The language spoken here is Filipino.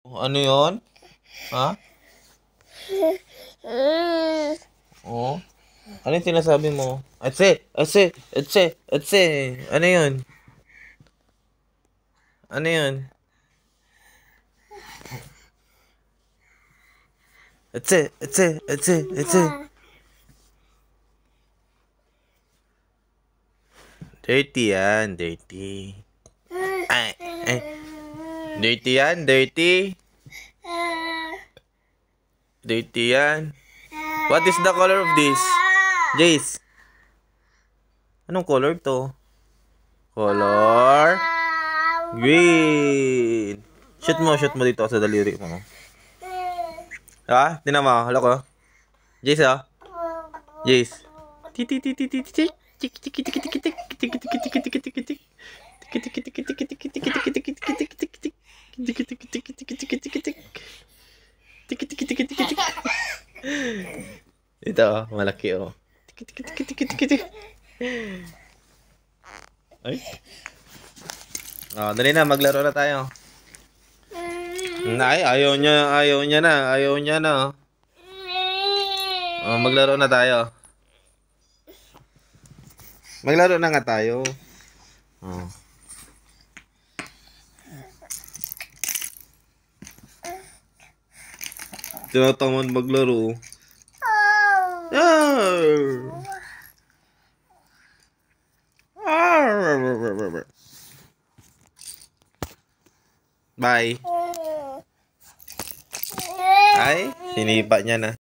Ano yon? Ha? Oh? Ano yung sinasabi mo? Atse. Ano yun? Ano yun? Atse. Dirty yan, dirty. Ay. Dirty yan, dirty. Dirty yan. What is the color of this? Jace. Anong color to? Color green. Shoot mo dito sa daliri mo. Ha? Tinan mo, hala ko. Jace, oh. Jace. Ito, oh, malaki, oh. Ay. Oh, dali na, maglaro na tayo. Ay, ayaw niya na. Oh, maglaro na tayo. Maglaro na nga tayo. Oh. Tinatamad maglaro. Bye. Ay, sinipa niya na.